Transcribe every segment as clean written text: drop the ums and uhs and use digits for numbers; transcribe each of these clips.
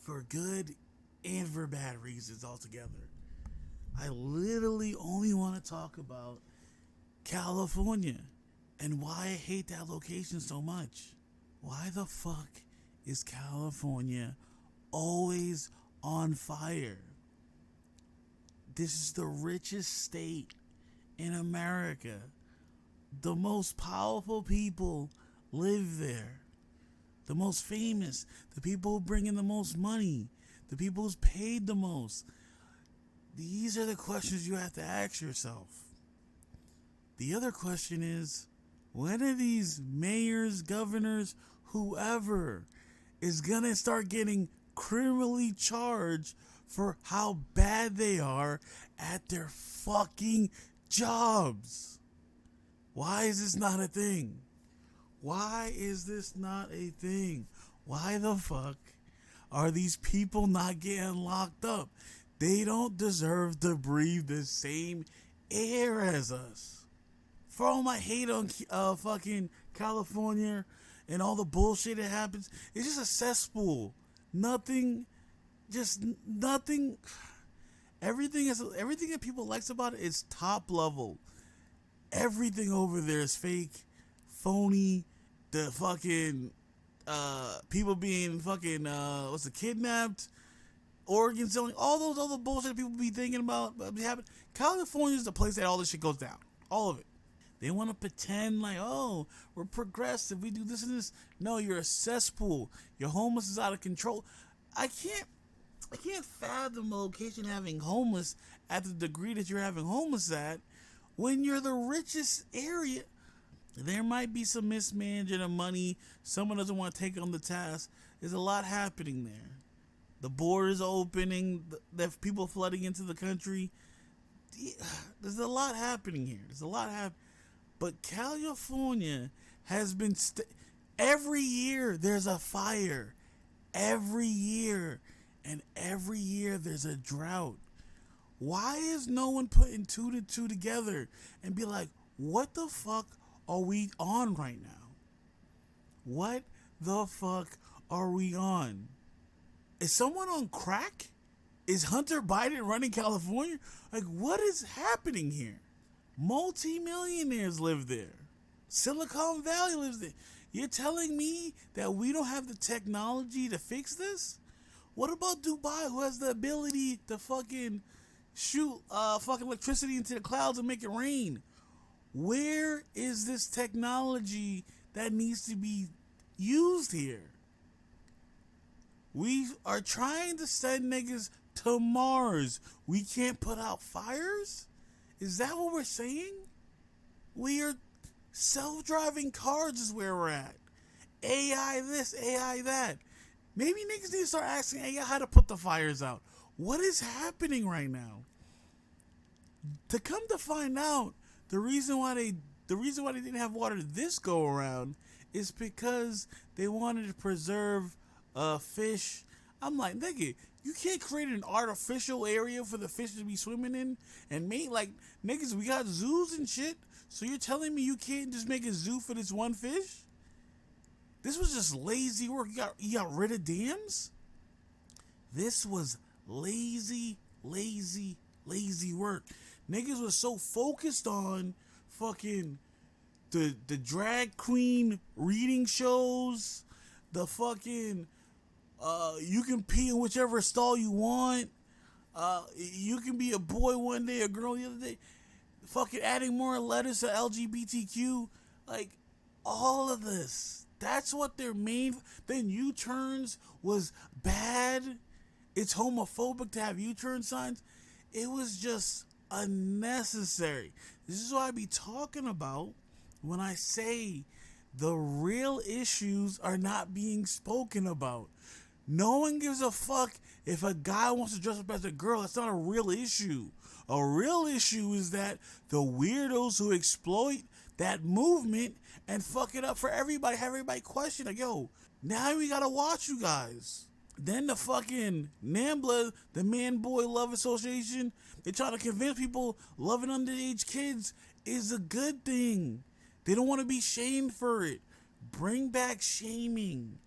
for good and for bad reasons altogether. I literally only want to talk about California and why I hate that location so much. Why the fuck is California always on fire? This is the richest state in America. The most powerful people live there. The most famous, the people who bring in the most money, the people who's paid the most. These are the questions you have to ask yourself. The other question is, when are these mayors, governors, whoever is gonna start getting criminally charged for how bad they are at their fucking jobs? Why is this not a thing? Why is this not a thing? Why the fuck are these people not getting locked up? They don't deserve to breathe the same air as us. For all my hate on fucking California and all the bullshit that happens, it's just a cesspool. Nothing. Everything that people likes about it is top level. Everything over there is fake, phony. The fucking people being fucking kidnapped, organ selling, all those other bullshit people be thinking about happen. California is the place that all this shit goes down. All of it. They want to pretend like, oh, we're progressive. We do this and this. No, you're a cesspool. Your homeless is out of control. I can't fathom a location having homeless at the degree that you're having homeless at when you're the richest area. There might be some mismanaging of money. Someone doesn't want to take on the task. There's a lot happening there. The borders opening. There's people flooding into the country. There's a lot happening here. But California has been... every year there's a fire. Every year. And every year there's a drought. Why is no one putting two to two together and be like, what the fuck are we on right now? What the fuck are we on? Is someone on crack? Is Hunter Biden running California? Like, what is happening here? Multi-millionaires live there. Silicon Valley lives there. You're telling me that we don't have the technology to fix this? What about Dubai, who has the ability to fucking shoot fucking electricity into the clouds and make it rain? Where is this technology that needs to be used here? We are trying to send niggas to Mars. We can't put out fires? Is that what we're saying? We are self-driving cars is where we're at. AI this, AI that. Maybe niggas need to start asking AI how to put the fires out. What is happening right now? To come to find out, the reason why they didn't have water this go around is because they wanted to preserve fish. I'm like, nigga, you can't create an artificial area for the fish to be swimming in and make like niggas. We got zoos and shit. So you're telling me you can't just make a zoo for this one fish? This was just lazy work. You got rid of dams? This was lazy work. Niggas was so focused on fucking the drag queen reading shows, the fucking you can pee in whichever stall you want. You can be a boy one day, a girl the other day. Fucking adding more letters to LGBTQ. Like, all of this. That's what their main... Then U-turns was bad. It's homophobic to have U-turn signs. It was just unnecessary. This is what I be talking about when I say the real issues are not being spoken about. No one gives a fuck if a guy wants to dress up as a girl. That's not a real issue. A real issue is that the weirdos who exploit that movement and fuck it up for everybody, have everybody question, like, yo, now we gotta watch you guys. Then the fucking NAMBLA, the Man Boy Love Association, they try to convince people loving underage kids is a good thing. They don't want to be shamed for it. Bring back shaming.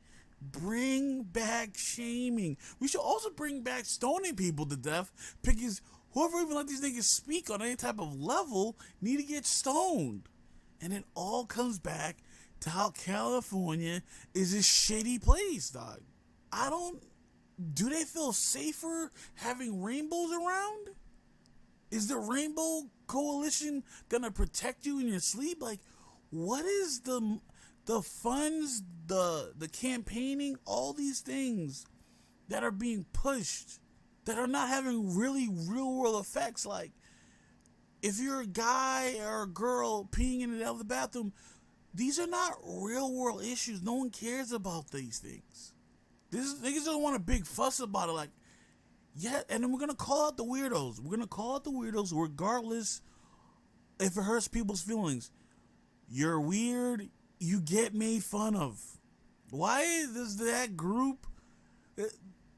Bring back back shaming. We should also bring back stoning people to death, because whoever even let these niggas speak on any type of level need to get stoned. And it all comes back to how California is a shitty place, dog. Do they feel safer having rainbows around? Is the Rainbow Coalition gonna protect you in your sleep? Like, what is the funds, the campaigning, all these things that are being pushed that are not having really real world effects? Like, if you're a guy or a girl peeing in the bathroom, these are not real world issues. No one cares about these things. Niggas don't want a big fuss about it. Like, yeah, and then we're gonna call out the weirdos. We're gonna call out the weirdos regardless if it hurts people's feelings. You're weird, you get made fun of. Why does that group,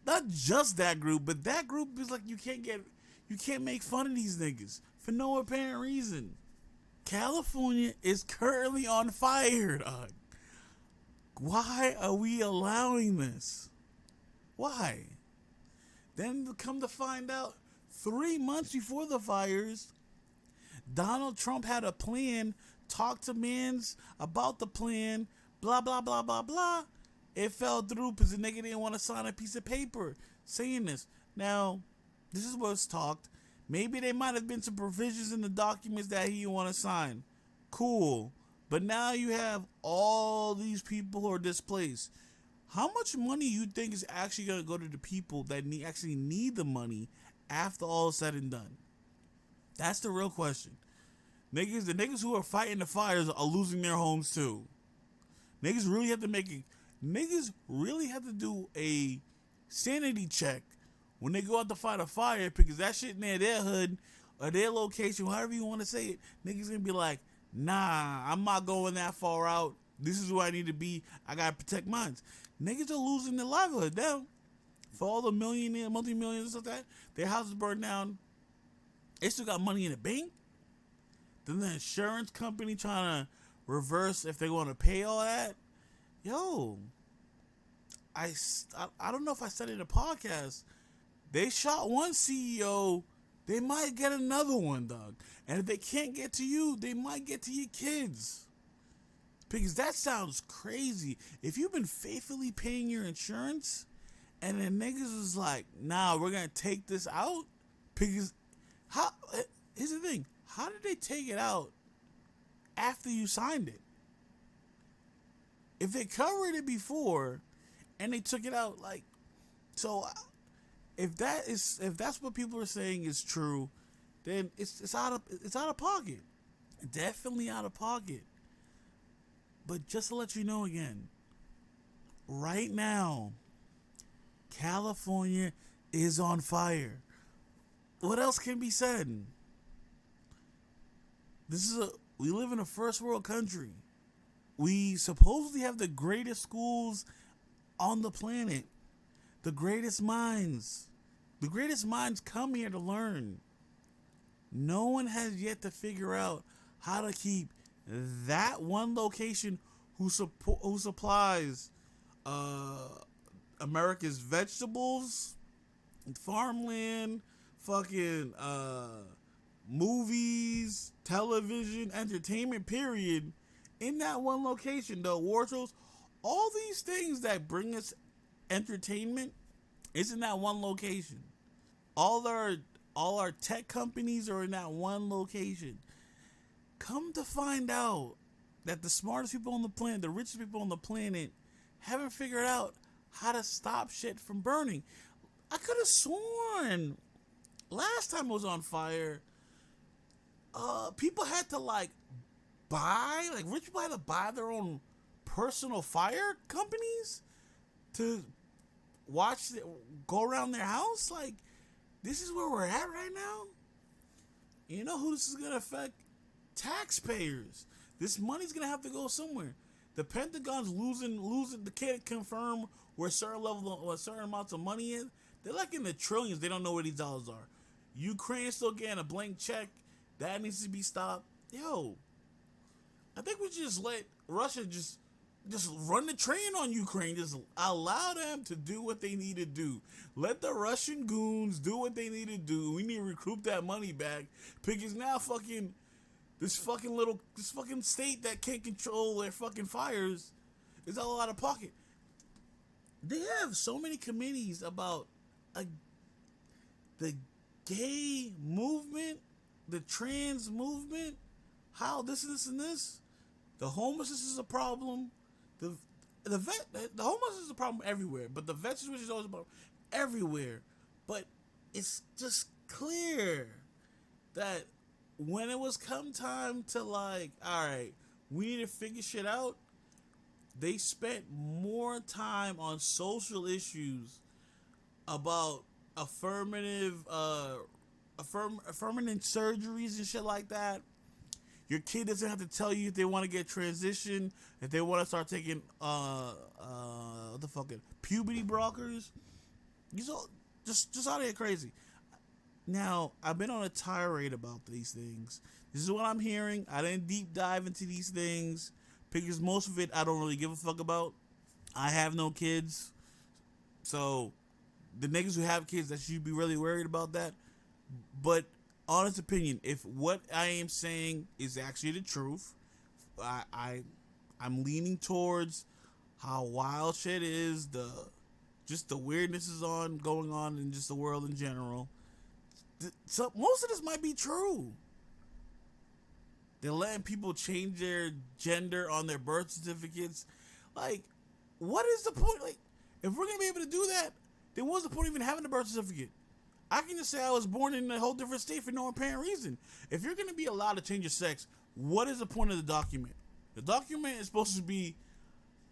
not just that group, but that group is like, you can't make fun of these niggas for no apparent reason. California is currently on fire, dog. Why are we allowing this? Why? Then come to find out, 3 months before the fires, Donald Trump had a plan, talked to mans about the plan, blah, blah, blah, blah, blah. It fell through because the nigga didn't want to sign a piece of paper saying this. Now, this is what's talked. Maybe there might have been some provisions in the documents that he didn't want to sign. Cool. But now you have all these people who are displaced. How much money you think is actually going to go to the people that actually need the money after all is said and done? That's the real question. The niggas who are fighting the fires are losing their homes too. Niggas really have to do a sanity check when they go out to fight a fire, because that shit near their hood or their location, however you want to say it, niggas gonna be like, nah, I'm not going that far out. This is where I need to be. I gotta protect mine. Niggas are losing their livelihood now. For all the millionaires, multi-millionaires and stuff like that, their houses burned down. They still got money in the bank. Then the insurance company trying to reverse if they want to pay all that. Yo, I don't know if I said it in a podcast. They shot one CEO, they might get another one, dog. And if they can't get to you, they might get to your kids. Because that sounds crazy. If you've been faithfully paying your insurance, and then niggas is like, nah, we're gonna take this out. Because here's the thing. How did they take it out after you signed it? If they covered it before and they took it out, like, so if that's what people are saying is true, then it's out of pocket. Definitely out of pocket. But just to let you know again, right now, California is on fire. What else can be said? We live in a first world country. We supposedly have the greatest schools on the planet. The greatest minds. The greatest minds come here to learn. No one has yet to figure out how to keep that one location who supplies America's vegetables, farmland, fucking movies, television, entertainment, period, in that one location. The award shows, all these things that bring us entertainment is in that one location. All our tech companies are in that one location. Come to find out that the smartest people on the planet, the richest people on the planet, haven't figured out how to stop shit from burning. I could have sworn last time it was on fire, people had to rich people had to buy their own personal fire companies to go around their house. Like, this is where we're at right now. You know who this is gonna affect? Taxpayers. This money's gonna have to go somewhere. The Pentagon's losing. They can't confirm where certain amounts of money is. They're like in the trillions. They don't know where these dollars are. Ukraine's still getting a blank check. That needs to be stopped. Yo, I think we just let Russia just just run the train on Ukraine. Just allow them to do what they need to do. Let the Russian goons do what they need to do. We need to recoup that money back because now this fucking state that can't control their fucking fires is all out of pocket. They have so many committees about the gay movement, the trans movement, how this and this and this. The homelessness is a problem. The homelessness is a problem everywhere, but the vet situation is always a problem everywhere. But it's just clear that when it was come time to like, all right, we need to figure shit out, they spent more time on social issues about affirmative surgeries and shit like that. Your kid doesn't have to tell you if they want to get transitioned, if they want to start taking what the fucking puberty blockers. You just out of here crazy. Now, I've been on a tirade about these things. This is what I'm hearing. I didn't deep dive into these things because most of it I don't really give a fuck about. I have no kids. So, the niggas who have kids, that should be really worried about that. But, honest opinion, if what I am saying is actually the truth, I'm leaning towards how wild shit is, just the weirdness is going on in just the world in general. So most of this might be true. They're letting people change their gender on their birth certificates. Like, what is the point? Like, if we're gonna be able to do that, then what's the point of even having a birth certificate? I can just say I was born in a whole different state for no apparent reason. If you're gonna be allowed to change your sex, what is the point of the document? The document is supposed to be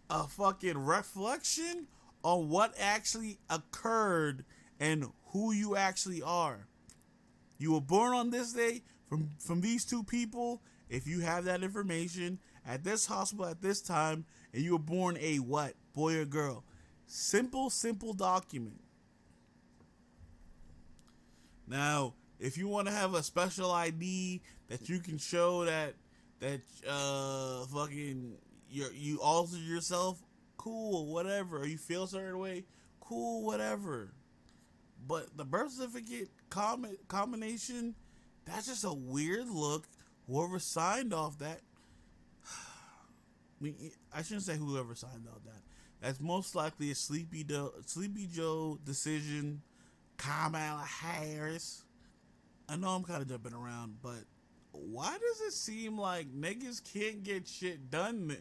a fucking reflection on what actually occurred and who you actually are. You were born on this day from these two people. If you have that information at this hospital at this time, and you were born a what, boy or girl? Simple document. Now, if you want to have a special ID that you can show that fucking you altered yourself, cool, whatever. Or you feel a certain way, cool, whatever. But the birth certificate combination, that's just a weird look. Whoever signed off that, I shouldn't say whoever signed off that. That's most likely a Sleepy Joe decision. Kamala Harris. I know I'm kind of jumping around, but why does it seem like niggas can't get shit done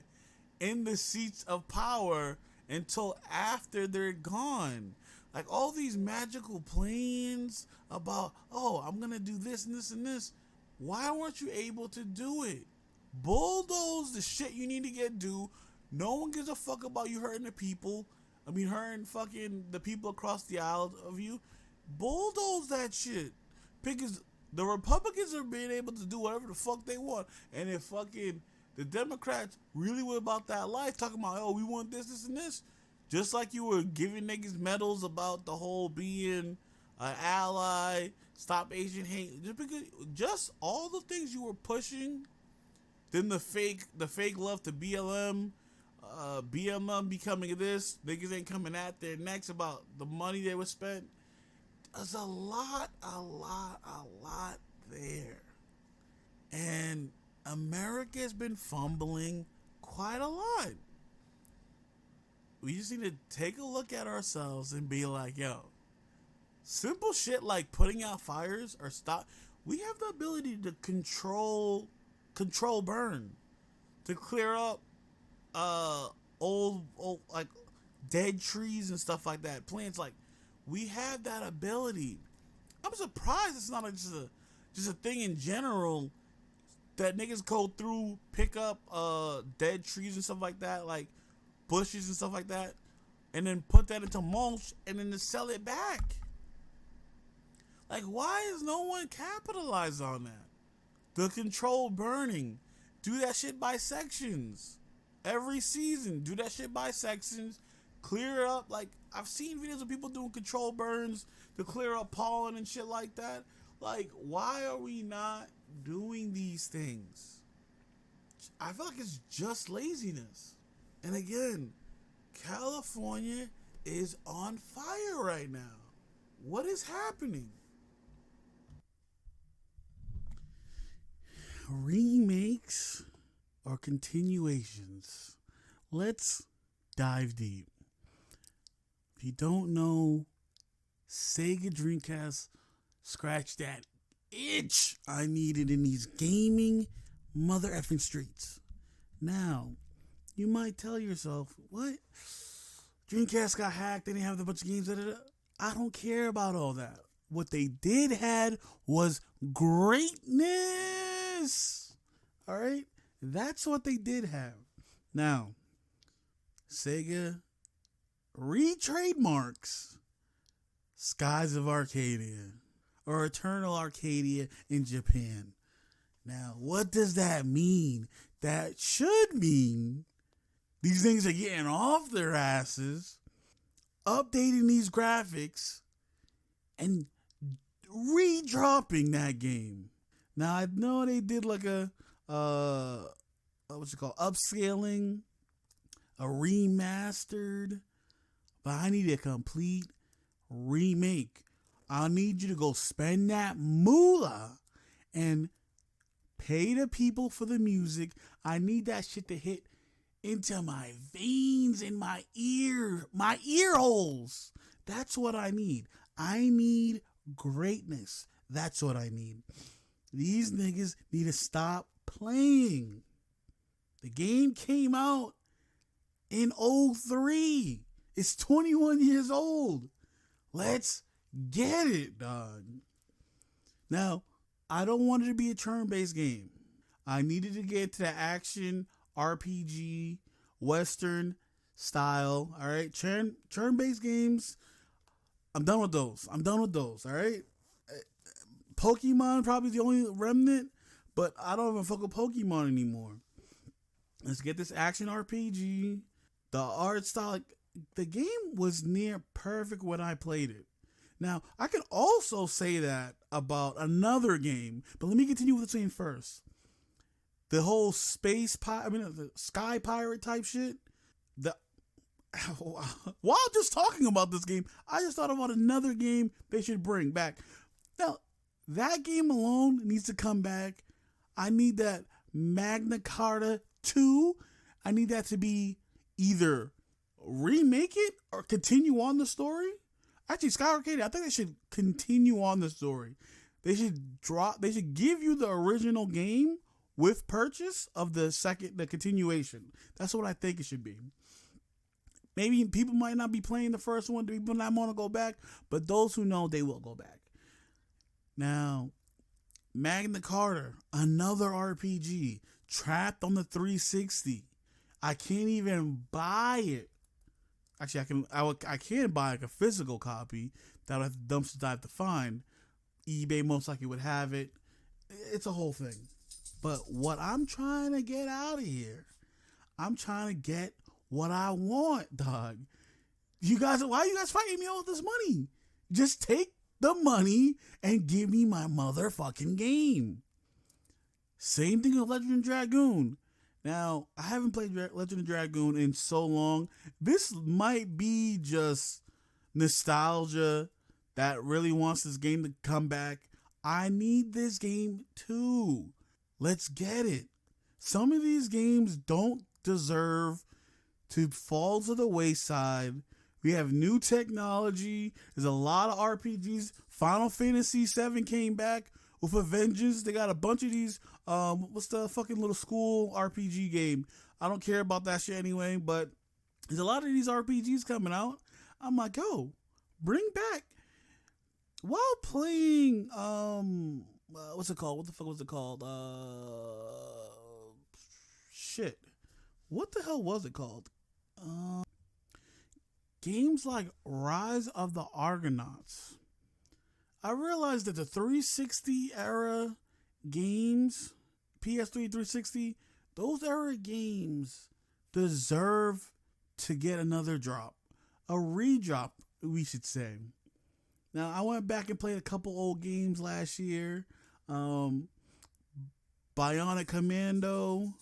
in the seats of power until after they're gone? Like all these magical plans about, oh, I'm going to do this and this and this. Why weren't you able to do it? Bulldoze the shit you need to get done. No one gives a fuck about you hurting the people. Hurting fucking the people across the aisle of you. Bulldoze that shit. Because the Republicans are being able to do whatever the fuck they want. And if fucking the Democrats really were about that life, talking about, oh, we want this, this, and this. Just like you were giving niggas medals about the whole being an ally, stop Asian hate. Just all the things you were pushing. Then the fake love to BLM. BLM becoming this. Niggas ain't coming at their necks about the money they were spent. There's a lot there. And America's been fumbling quite a lot. We just need to take a look at ourselves and be like, yo, simple shit like putting out fires or stop. We have the ability to control burn, to clear up old like dead trees and stuff like that. Plants, like, we have that ability. I'm surprised it's not just a thing in general that niggas go through, pick up dead trees and stuff like that, like bushes and stuff like that, and then put that into mulch and then to sell it back. Like, why is no one capitalized on that? The controlled burning. Do that shit by sections. Every season, do that shit by sections. Clear up. Like, I've seen videos of people doing controlled burns to clear up pollen and shit like that. Like, why are we not doing these things? I feel like it's just laziness. And again, California is on fire right now. What is happening? Remakes or continuations? Let's dive deep. If you don't know, Sega Dreamcast scratched that itch I needed in these gaming mother effing streets. Now, you might tell yourself, what? Dreamcast got hacked, they didn't have a bunch of games. I don't care about all that. What they did had was greatness. All right? That's what they did have. Now, Sega re-trademarks Skies of Arcadia or Eternal Arcadia in Japan. Now, what does that mean? That should mean these things are getting off their asses, updating these graphics, and re-dropping that game. Now, I know they did like a what's it called? Upscaling, a remastered, but I need a complete remake. I need you to go spend that moolah and pay the people for the music. I need that shit to hit into my veins and my ear holes. That's what I need. I need greatness. That's what I need. These niggas need to stop playing. The game came out in 03. It's 21 years old. Let's get it, dog. Now, I don't want it to be a turn-based game. I needed to get to the action RPG Western style. All right, turn-based games. I'm done with those. All right. Pokemon probably the only remnant, but I don't even fuck with Pokemon anymore. Let's get this action RPG. The art style, the game was near perfect when I played it. Now, I can also say that about another game, but let me continue with the same first. The whole the sky pirate type shit. While just talking about this game, I just thought about another game they should bring back. Now, that game alone needs to come back. I need that Magna Carta 2. I need that to be either remake it or continue on the story. Actually, Sky Arcadia, I think they should continue on the story. They should give you the original game with purchase of the continuation. That's what I think it should be. Maybe people might not be playing the first one. People not want to go back, but those who know, they will go back. Now, Magna Carta, another RPG, trapped on the 360. I can't even buy it. Actually, I can buy like a physical copy that I have dumpsters I have to find. eBay most likely would have it. It's a whole thing. But what I'm trying to get out of here, I'm trying to get what I want, dog. Why are you guys fighting me over this money? Just take the money and give me my motherfucking game. Same thing with Legend of Dragoon. Now, I haven't played Legend of Dragoon in so long. This might be just nostalgia that really wants this game to come back. I need this game too. Let's get it. Some of these games don't deserve to fall to the wayside. We have new technology. There's a lot of RPGs. Final Fantasy VII came back with a vengeance. They got a bunch of these. What's the fucking little school RPG game? I don't care about that shit anyway, but there's a lot of these RPGs coming out. I'm like, yo, bring back. While playing, what's it called? What the fuck was it called? Shit. What the hell was it called? Games like Rise of the Argonauts. I realized that the 360 era games, PS3 360, those era games deserve to get another drop. A redrop, we should say. Now, I went back and played a couple old games last year. Bionic Commando,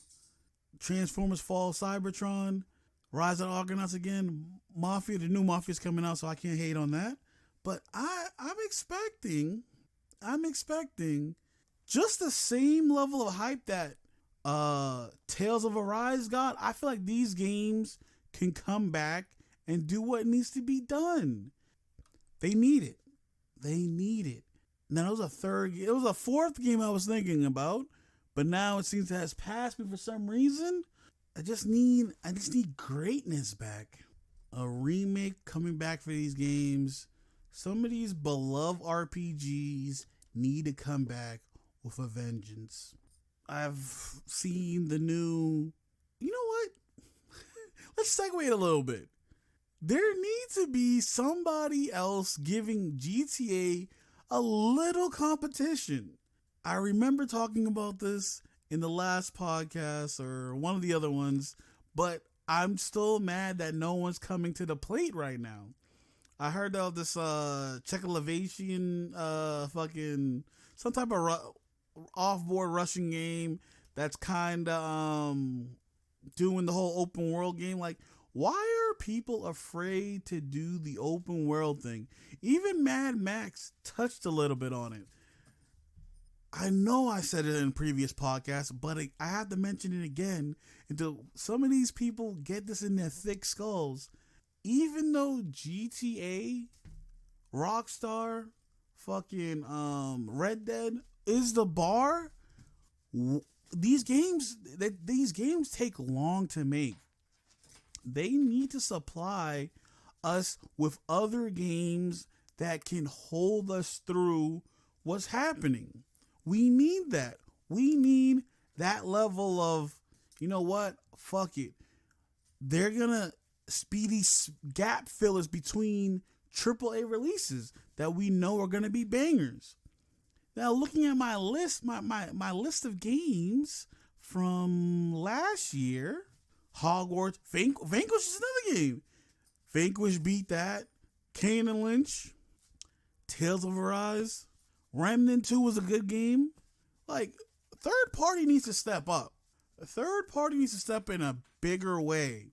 Transformers Fall Cybertron. Rise of the Argonauts again. Mafia, the new Mafia's coming out, so I can't hate on that. But I'm expecting just the same level of hype that Tales of Arise got. I feel like these games can come back and do what needs to be done. They need it. They need it. Now it was a fourth game I was thinking about, but now it seems to has passed me for some reason. I just need greatness back. A remake coming back for these games. Some of these beloved RPGs need to come back with a vengeance. I've seen the new. You know what? Let's segue it a little bit. There needs to be somebody else giving GTA a little competition. I remember talking about this in the last podcast or one of the other ones, but I'm still mad that no one's coming to the plate right now. I heard of this Czechoslovakian fucking some type of off-board Russian game that's kind of doing the whole open world game. Like, why are people afraid to do the open world thing? Even Mad Max touched a little bit on it. I know I said it in previous podcasts, but I have to mention it again until some of these people get this in their thick skulls. Even though GTA, Rockstar, fucking Red Dead is the bar, these games take long to make. They need to supply us with other games that can hold us through what's happening. We need that. We need that level of, you know what? Fuck it. They're gonna speedy gap fillers between AAA releases that we know are gonna be bangers. Now, looking at my list, my list of games from last year, Hogwarts, Vanquish is another game. Vanquish beat that. Kane and Lynch, Tales of Arise, Remnant 2 was a good game. Like, third party needs to step up. The third party needs to step in a bigger way.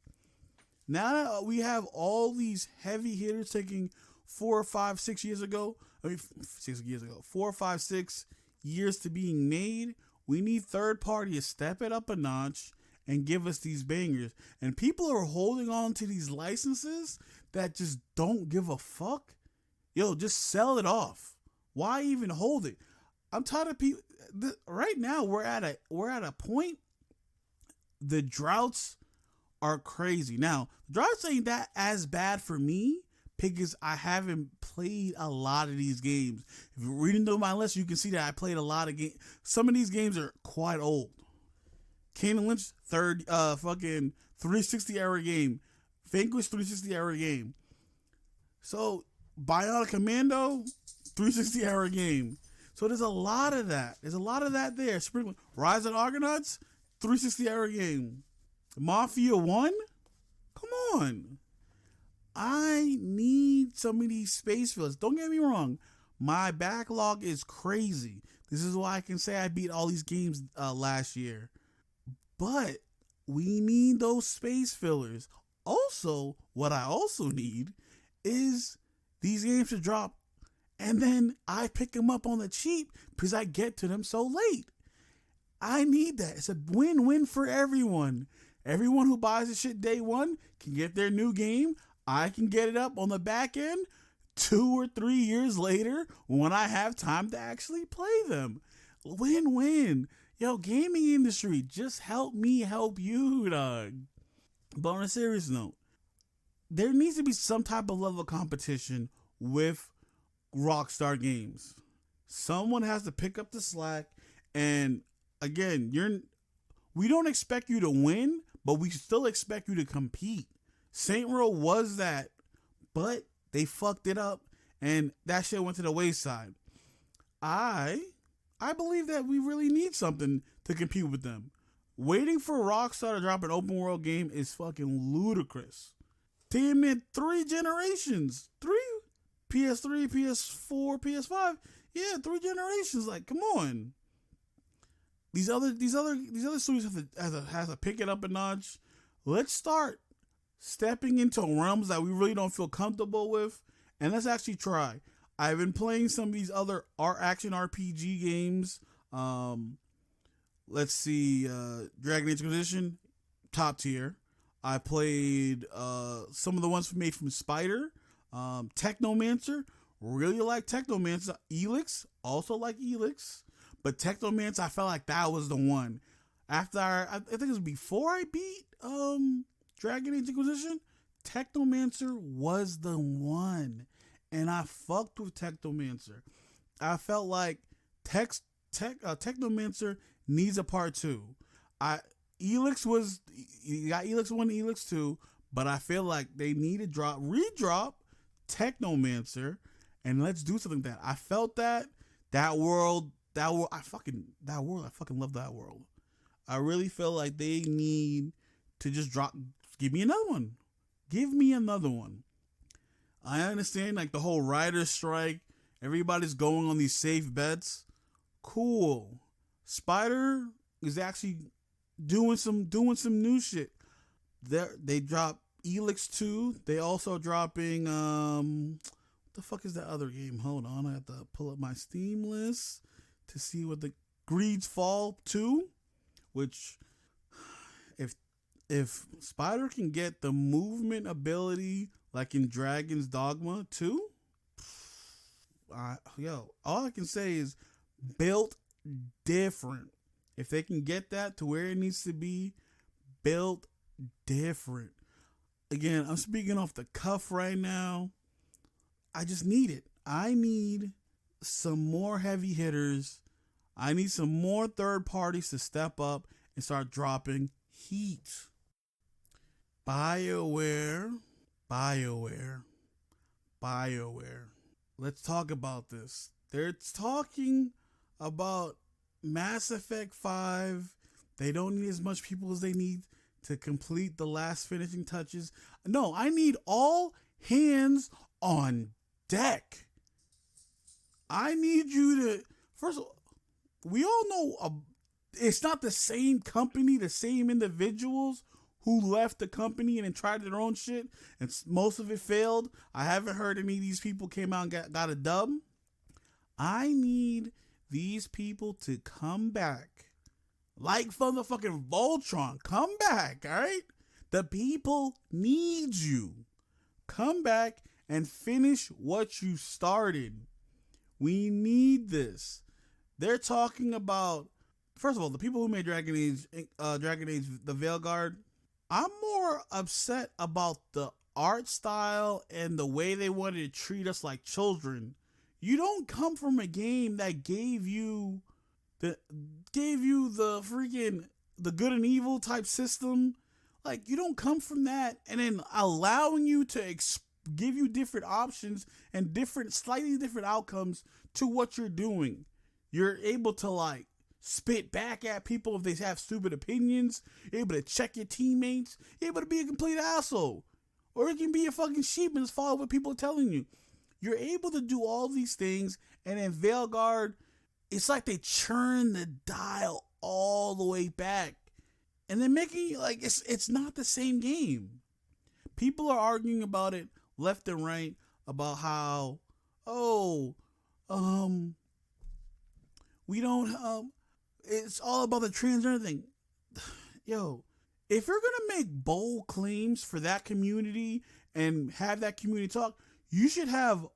Now that we have all these heavy hitters taking 4 or 5, 6 years ago, 4 or 5, 6 years to being made, we need third party to step it up a notch and give us these bangers. And people are holding on to these licenses that just don't give a fuck. Yo, just sell it off. Why even hold it? I'm tired of people. Right now, we're at a point. The droughts are crazy. Now, droughts ain't that as bad for me because I haven't played a lot of these games. If you're reading through my list, you can see that I played a lot of games. Some of these games are quite old. Kane and Lynch, third fucking 360 era game. Vanquish 360 era game. So, Bionic Commando, 360 era game. So there's a lot of that. There's a lot of that there. Rise of the Argonauts, 360 era game. Mafia 1? Come on. I need some of these space fields. Don't get me wrong. My backlog is crazy. This is why I can say I beat all these games last year. But we need those space fillers. Also, what I also need is these games to drop and then I pick them up on the cheap because I get to them so late. I need that. It's a win-win for everyone. Everyone who buys the shit day one can get their new game. I can get it up on the back end 2 or 3 years later when I have time to actually play them. Win-win. Yo, gaming industry, just help me help you, dog. But on a serious note, there needs to be some type of level of competition with Rockstar Games. Someone has to pick up the slack. And again, we don't expect you to win, but we still expect you to compete. Saint Row was that, but they fucked it up, and that shit went to the wayside. I believe that we really need something to compete with them. Waiting for Rockstar to drop an open world game is fucking ludicrous. Taking in 3 generations. 3? PS3, PS4, PS5. Yeah, 3 generations. Like, come on. These other studios have to pick it up a notch. Let's start stepping into realms that we really don't feel comfortable with, and let's actually try. I've been playing some of these other action RPG games. Let's see, Dragon Age Inquisition, top tier. I played some of the ones made from Spider, Technomancer. Really like Technomancer. Elix, also like Elix, but Technomancer, I felt like that was the one. After I think it was before I beat Dragon Age Inquisition, Technomancer was the one, and I fucked with Technomancer. I felt like Technomancer needs a part two. Elix was, you got Elix 1 and Elix 2, but I feel like they need to redrop Technomancer, and let's do something with that. I felt that world, I fucking love that world. I really feel like they need to just give me another one. Give me another one. I understand like the whole writer's strike. Everybody's going on these safe bets. Cool. Spider is actually doing some new shit. They dropped Elix 2. They also dropping what the fuck is that other game? Hold on, I have to pull up my Steam list to see what the Greed's Fall 2, which if Spider can get the movement ability like in Dragon's Dogma 2, all I can say is built different. If they can get that to where it needs to be, built different. Again, I'm speaking off the cuff right now. I just need it. I need some more heavy hitters. I need some more third parties to step up and start dropping heat. BioWare. Let's talk about this. They're talking about Mass Effect 5. They don't need as much people as they need to complete the last finishing touches. No, I need all hands on deck. I need you to, first of all, we all know it's not the same company, the same individuals who left the company and then tried their own shit, and most of it failed. I haven't heard any of these people came out and got a dub. I need these people to come back. Like motherfucking Voltron, come back, all right? The people need you. Come back and finish what you started. We need this. They're talking about, first of all, the people who made Dragon Age, the Veilguard. I'm more upset about the art style and the way they wanted to treat us like children. You don't come from a game that gave you the freaking the good and evil type system. Like, you don't come from that and then allowing you to give you different options and slightly different outcomes to what you're doing. You're able to like spit back at people if they have stupid opinions. You're able to check your teammates. You're able to be a complete asshole. Or it can be a fucking sheep and just follow what people are telling you. You're able to do all these things, and then Veilguard, it's like they churn the dial all the way back. And they're making it like it's not the same game. People are arguing about it left and right about how, we don't, it's all about the transgender thing. Yo, if you're gonna make bold claims for that community and have that community talk, you should have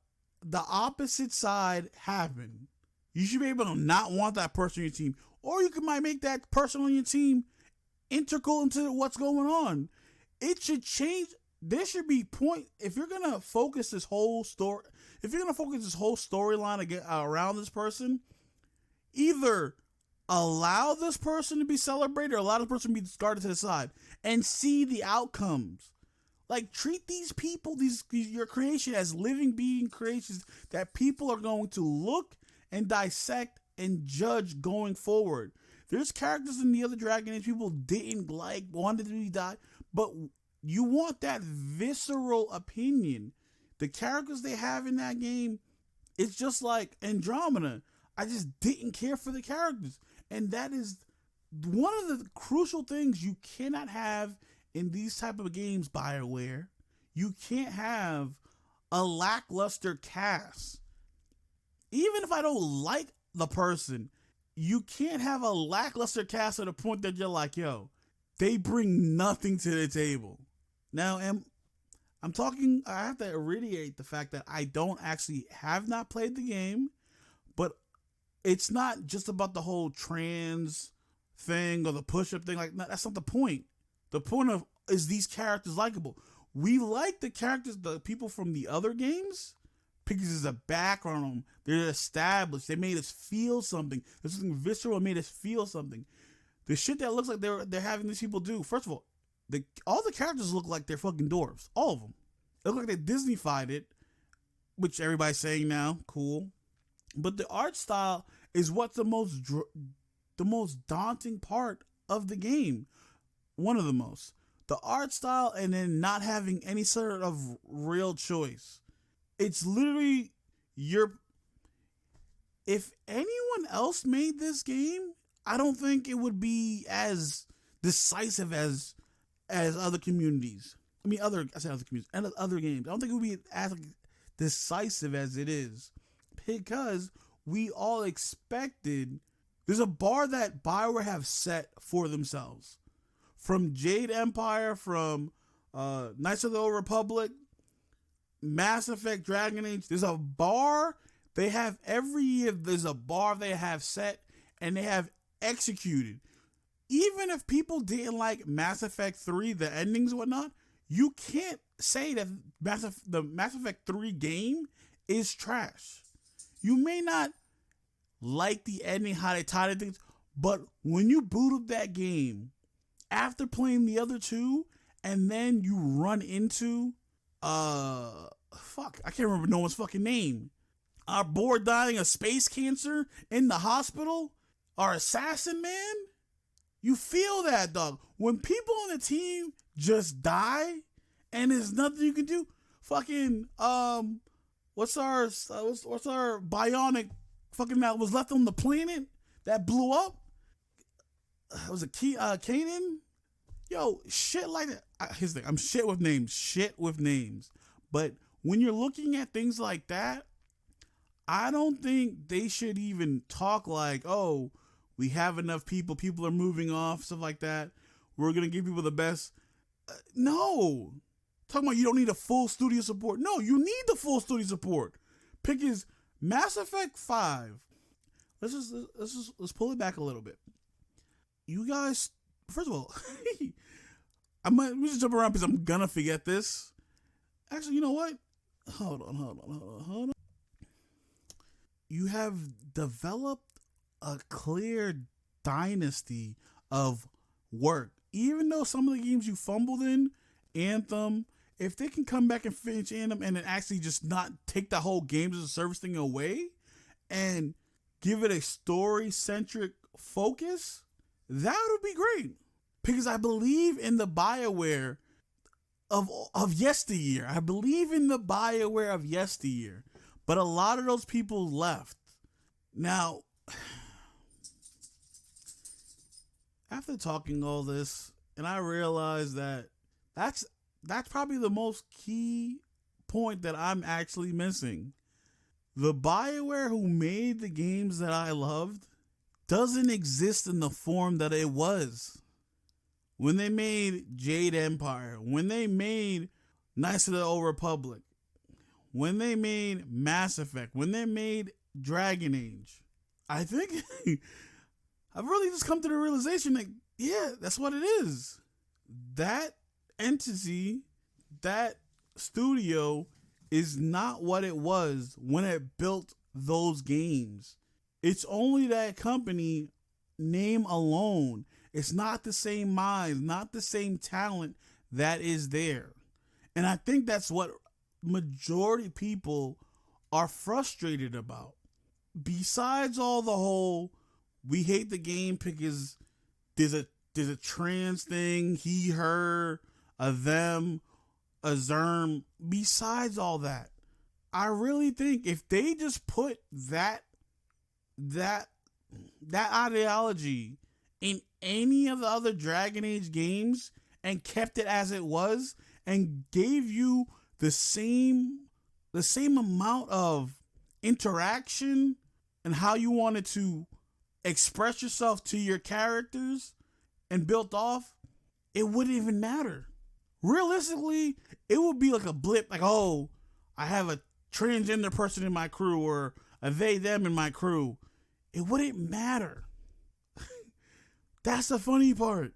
the opposite side happen. You should be able to not want that person on your team, or you might make that person on your team integral into what's going on. It should change. There should be point if you're gonna focus this whole story. If you're gonna focus this whole storyline around this person, either allow this person to be celebrated or allow this person to be discarded to the side and see the outcomes. Like, treat these people, your creation, as living being creations that people are going to look and dissect and judge going forward. There's characters in the other Dragon Age people didn't like, wanted to be died, but you want that visceral opinion. The characters they have in that game, it's just like Andromeda. I just didn't care for the characters. And that is one of the crucial things you cannot have in these type of games, BioWare, you can't have a lackluster cast. Even if I don't like the person, you can't have a lackluster cast to the point that you're like, yo, they bring nothing to the table. Now, I have to reiterate the fact that I don't actually have not played the game, but it's not just about the whole trans thing or the push-up thing. Like, that's not the point. The point of is these characters likable. We like the characters, the people from the other games, because there's a background on them. They're established. They made us feel something. There's something visceral that made us feel something. The shit that looks like they're having these people do. First of all, all the characters look like they're fucking dwarves. All of them. They look like they Disney-fied it, which everybody's saying now. Cool. But the art style is what's the most daunting part of the game. One of the most. The art style, and then not having any sort of real choice. It's literally if anyone else made this game, I don't think it would be as decisive as other communities. I said other communities and other games. I don't think it would be as decisive as it is, because we all expected. There's a bar that BioWare have set for themselves, from Jade Empire, from Knights of the Old Republic, Mass Effect, Dragon Age. There's a bar they have every year. There's a bar they have set and they have executed. Even if people didn't like Mass Effect 3, the endings and whatnot, you can't say that the Mass Effect 3 game is trash. You may not like the ending, how they tied things, but when you boot up that game, after playing the other two, and then you run into, I can't remember no one's fucking name. Our boy dying of space cancer in the hospital, our assassin man. You feel that, dog. When people on the team just die and there's nothing you can do, fucking what's our bionic fucking that was left on the planet that blew up? Was it Kanan? Yo, shit like that. Here's the thing. I'm shit with names. But when you're looking at things like that, I don't think they should even talk like, oh, we have enough people are moving off, stuff like that. We're going to give people the best. No. Talking about you don't need a full studio support. No, you need the full studio support. Pick his Mass Effect 5. Let's pull it back a little bit. You guys, first of all, we just jump around because I'm gonna forget this. Actually, you know what? Hold on. You have developed a clear dynasty of work. Even though some of the games you fumbled in, Anthem, if they can come back and finish Anthem and then actually just not take the whole games as a service thing away and give it a story-centric focus, that would be great. Because I believe in the BioWare of yesteryear. I believe in the BioWare of yesteryear. But a lot of those people left. Now, after talking all this, and I realized that that's probably the most key point that I'm actually missing. The BioWare who made the games that I loved doesn't exist in the form that it was. When they made Jade Empire, when they made Knights of the Old Republic, when they made Mass Effect, when they made Dragon Age, I think I've really just come to the realization that, yeah, that's what it is. That entity, that studio is not what it was when it built those games. It's only that company name alone. It's not the same minds, not the same talent that is there. And I think that's what majority people are frustrated about. Besides all the whole, we hate the game because there's a trans thing, he, her, a them, a zerm. Besides all that, I really think if they just put that ideology in any of the other Dragon Age games and kept it as it was and gave you the same amount of interaction and how you wanted to express yourself to your characters and built off, it wouldn't even matter. Realistically, it would be like a blip, like, oh, I have a transgender person in my crew or a they, them in my crew. It wouldn't matter. That's the funny part.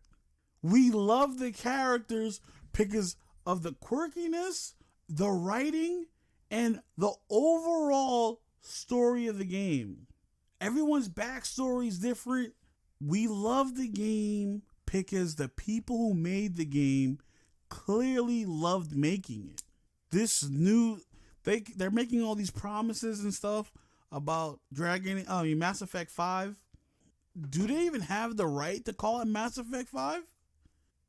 We love the characters because of the quirkiness, the writing, and the overall story of the game. Everyone's backstory is different. We love the game because the people who made the game clearly loved making it. They're making all these promises and stuff about Mass Effect 5. Do they even have the right to call it Mass Effect 5?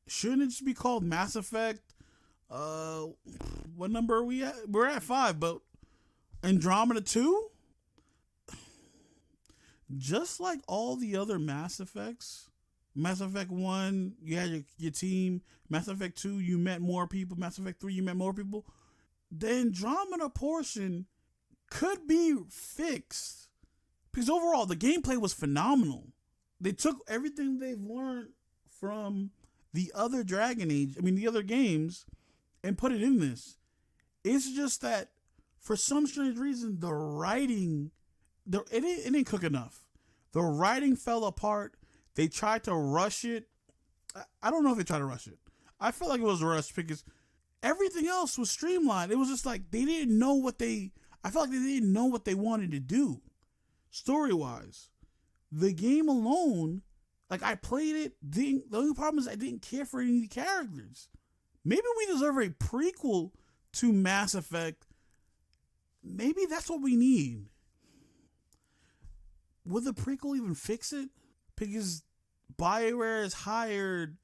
Shouldn't it just be called Mass Effect? What number are we at? We're at 5, but Andromeda 2? Just like all the other Mass Effects, Mass Effect 1, you had your team. Mass Effect 2, you met more people. Mass Effect 3, you met more people. The Andromeda portion could be fixed because overall the gameplay was phenomenal. They took everything they've learned from the other the other games, and put it in this. It's just that for some strange reason, the writing, it didn't cook enough. The writing fell apart. They tried to rush it. I don't know if they tried to rush it. I felt like it was rushed because everything else was streamlined. It was just like I felt like they didn't know what they wanted to do story-wise. The game alone, like I played it, the only problem is I didn't care for any of the characters. Maybe we deserve a prequel to Mass Effect. Maybe that's what we need. Would the prequel even fix it? Because BioWare has hired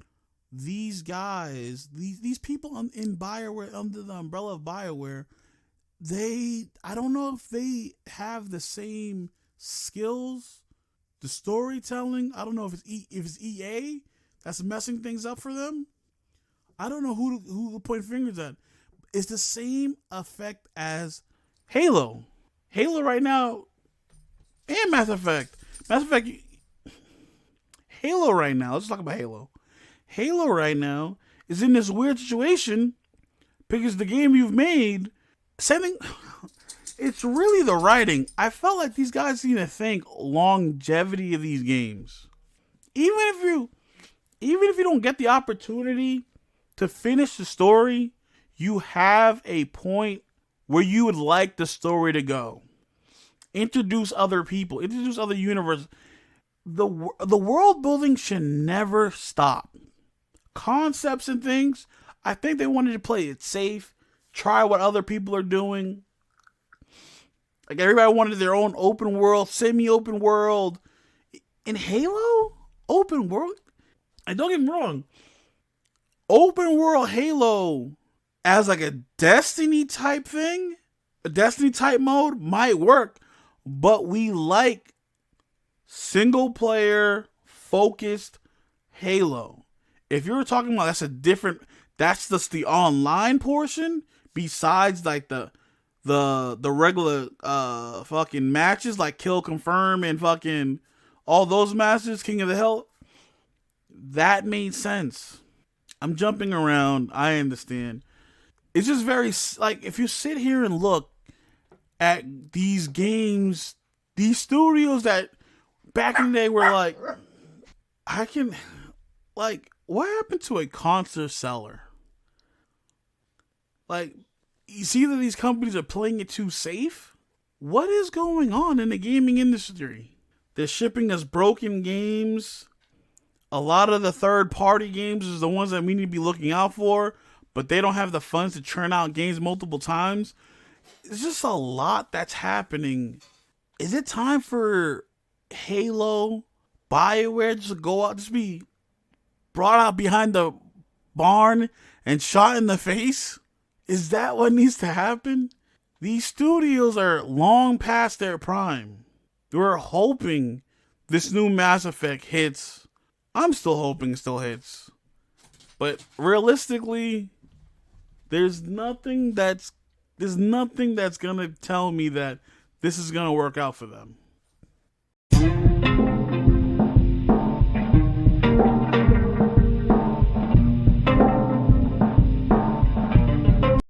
these guys, these people in BioWare, under the umbrella of BioWare. I don't know if they have the same skills, the storytelling. I don't know if it's EA that's messing things up for them. I don't know who to point fingers at. It's the same effect as Halo. Halo right now, and Mass Effect. Halo right now, let's talk about Halo. Halo right now is in this weird situation because the game you've made, it's really the writing. I felt like these guys need to think longevity of these games. Even if you don't get the opportunity to finish the story, you have a point where you would like the story to go. Introduce other people, introduce other universes. The world building should never stop. Concepts and things, I think they wanted to play it safe, try what other people are doing. Like everybody wanted their own open world, semi-open world. In Halo, open world, and don't get me wrong, open world Halo as like a Destiny type thing, a Destiny type mode might work, but we like single player focused Halo. If you're talking about that's just the online portion besides like the regular fucking matches like Kill Confirm and fucking all those matches, King of the Hill, that made sense. I'm jumping around, I understand. It's just very, like, if you sit here and look at these games, these studios that back in the day were like, what happened to a concert seller? Like, you see that these companies are playing it too safe? What is going on in the gaming industry? They're shipping us broken games. A lot of the third-party games is the ones that we need to be looking out for, but they don't have the funds to churn out games multiple times. It's just a lot that's happening. Is it time for Halo, BioWare just to go out, just be brought out behind the barn and shot in the face? Is that what needs to happen? These studios are long past their prime. We're hoping this new Mass Effect hits. I'm still hoping it still hits. But realistically, there's nothing that's gonna tell me that this is gonna work out for them.